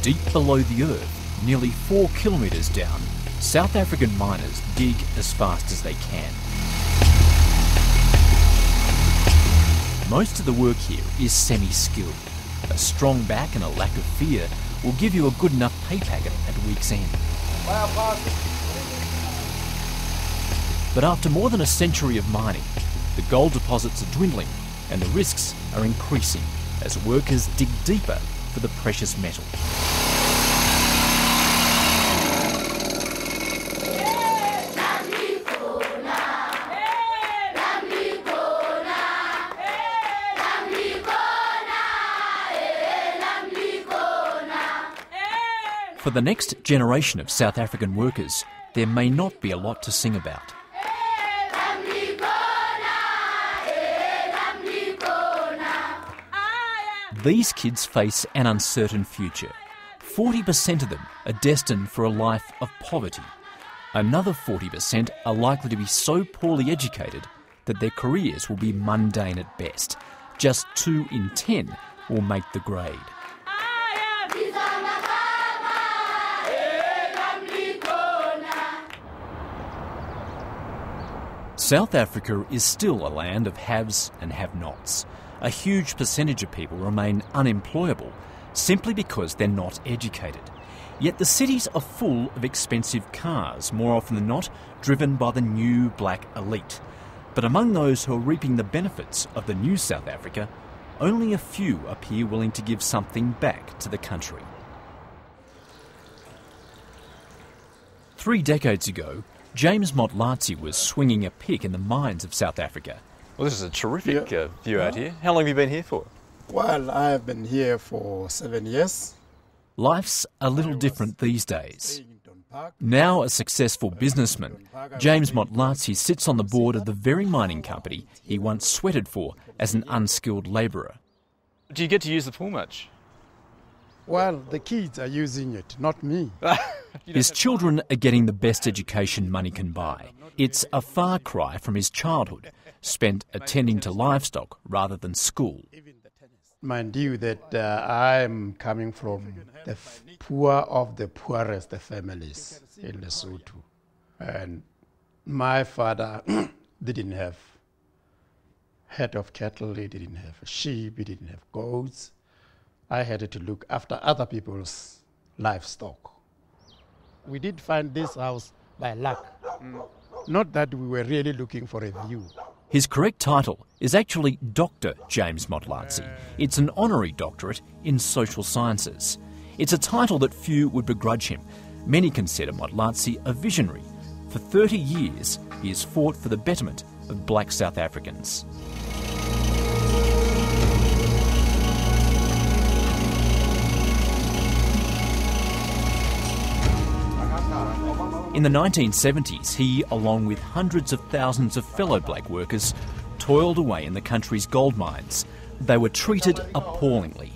Deep below the earth, nearly 4 kilometres down, South African miners dig as fast as they can. Most of the work here is semi-skilled. A strong back and a lack of fear will give you a good enough pay packet at week's end. But after more than a century of mining, the gold deposits are dwindling and the risks are increasing as workers dig deeper for the precious metal. For the next generation of South African workers, there may not be a lot to sing about. These kids face an uncertain future. 40% of them are destined for a life of poverty. Another 40% are likely to be so poorly educated that their careers will be mundane at best. Just 2 in 10 will make the grade. South Africa is still a land of haves and have-nots. A huge percentage of people remain unemployable simply because they're not educated. Yet the cities are full of expensive cars, more often than not driven by the new black elite. But among those who are reaping the benefits of the new South Africa, only a few appear willing to give something back to the country. 3 decades ago, James Motlatsi was swinging a pick in the mines of South Africa. Well, this is a terrific view out here. How long have you been here for? Well, I have been here for 7 years. Life's a little different these days. Now a successful businessman, James Motlatsi sits on the board of the very mining company he once sweated for as an unskilled labourer. Do you get to use the pool much? Well, the kids are using it, not me. His children are getting the best education money can buy. It's a far cry from his childhood, spent attending to livestock rather than school. Mind you that I'm coming from the poor of the poorest families in Lesotho. And my father didn't have head of cattle, he didn't have sheep, he didn't have goats. I had to look after other people's livestock. We did find this house by luck. Not that we were really looking for a view. His correct title is actually Dr. James Motlatsi. It's an honorary doctorate in social sciences. It's a title that few would begrudge him. Many consider Motlatsi a visionary. For 30 years, he has fought for the betterment of black South Africans. In the 1970s, he, along with hundreds of thousands of fellow black workers, toiled away in the country's gold mines. They were treated appallingly.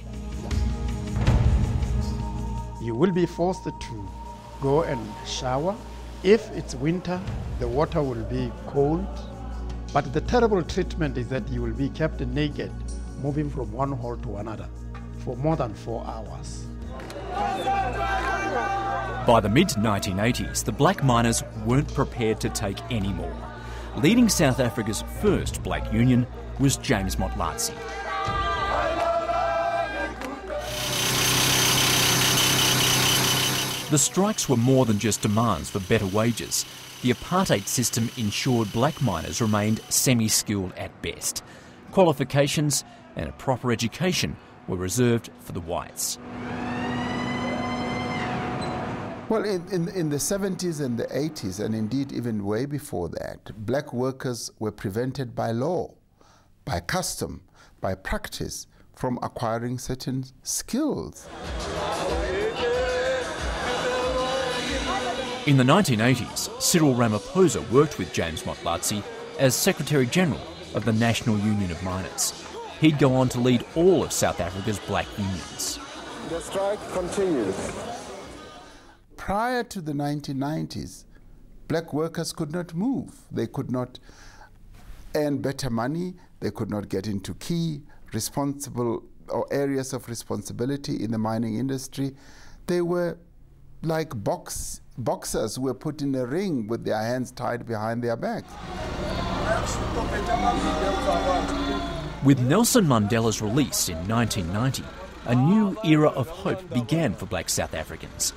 You will be forced to go and shower. If it's winter, the water will be cold. But the terrible treatment is that you will be kept naked, moving from one hole to another for more than 4 hours. By the mid-1980s, the black miners weren't prepared to take any more. Leading South Africa's first black union was James Motlatsi. The strikes were more than just demands for better wages. The apartheid system ensured black miners remained semi-skilled at best. Qualifications and a proper education were reserved for the whites. Well, in the 70s and the 80s, and indeed even way before that, black workers were prevented by law, by custom, by practice, from acquiring certain skills. In the 1980s, Cyril Ramaphosa worked with James Motlatsi as Secretary-General of the National Union of Miners. he'd go on to lead all of South Africa's black unions. The strike continues. Prior to the 1990s, black workers could not move. They could not earn better money. They could not get into key responsible or areas of responsibility in the mining industry. They were like boxers who were put in a ring with their hands tied behind their backs. With Nelson Mandela's release in 1990, a new era of hope began for black South Africans.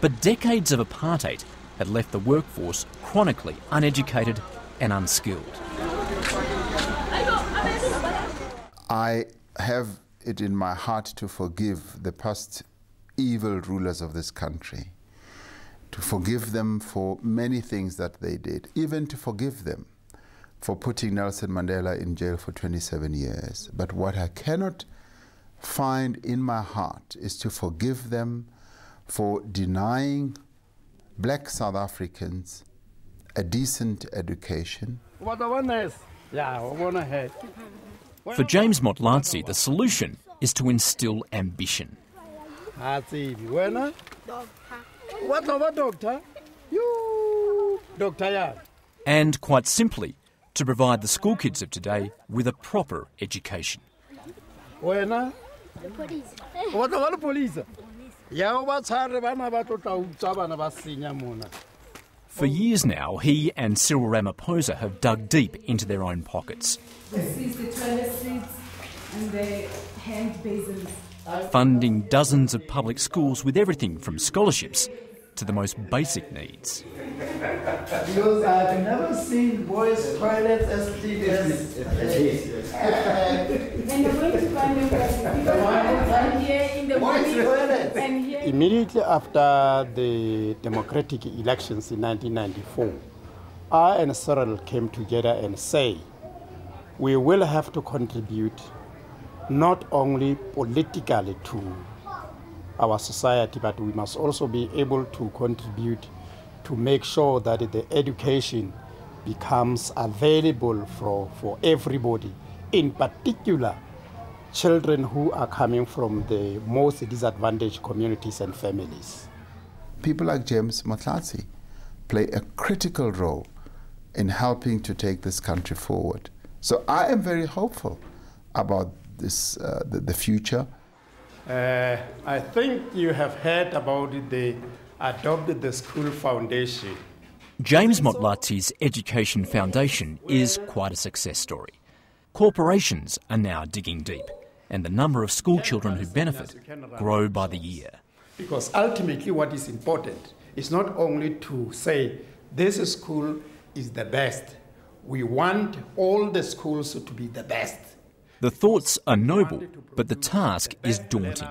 But decades of apartheid had left the workforce chronically uneducated and unskilled. I have it in my heart to forgive the past evil rulers of this country, to forgive them for many things that they did, even to forgive them for putting Nelson Mandela in jail for 27 years. But what I cannot find in my heart is to forgive them for denying black South Africans a decent education. For James Motlatsi, the solution is to instill ambition. And quite simply, to provide the school kids of today with a proper education. For years now, he and Cyril Ramaphosa have dug deep into their own pockets. This is the toilet seats and the hand basins. Funding dozens of public schools with everything from scholarships to the most basic needs. Because I've never seen boys' toilets as clean as this. And I'm going to find them here in the morning and here. Immediately after the democratic elections in 1994, I and Cyril came together and say, we will have to contribute not only politically to our society, but we must also be able to contribute to make sure that the education becomes available for everybody, in particular children who are coming from the most disadvantaged communities and families. People like James Motlatsi play a critical role in helping to take this country forward. So I am very hopeful about this, the future. I think you have heard about the Adopt the School Foundation. James Motlatsi's Education Foundation is quite a success story. Corporations are now digging deep, and the number of school children who benefit grow by the year. Because ultimately what is important is not only to say this school is the best. We want all the schools to be the best. The thoughts are noble, but the task is daunting.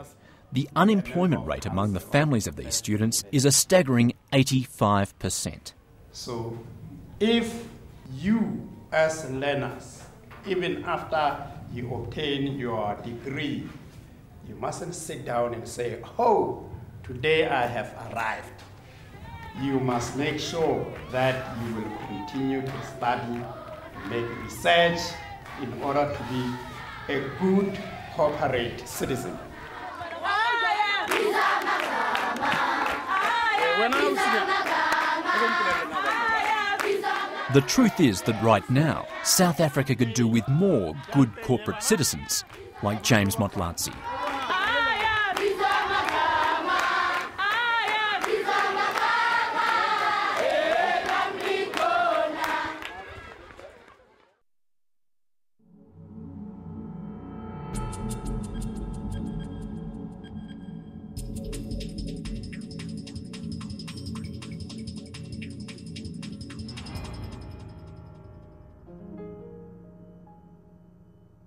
The unemployment rate among the families of these students is a staggering 85%. So if you as learners, even after you obtain your degree, you mustn't sit down and say, oh, today I have arrived. You must make sure that you will continue to study, make research in order to be a good corporate citizen. The truth is that right now, South Africa could do with more good corporate citizens like James Motlatsi.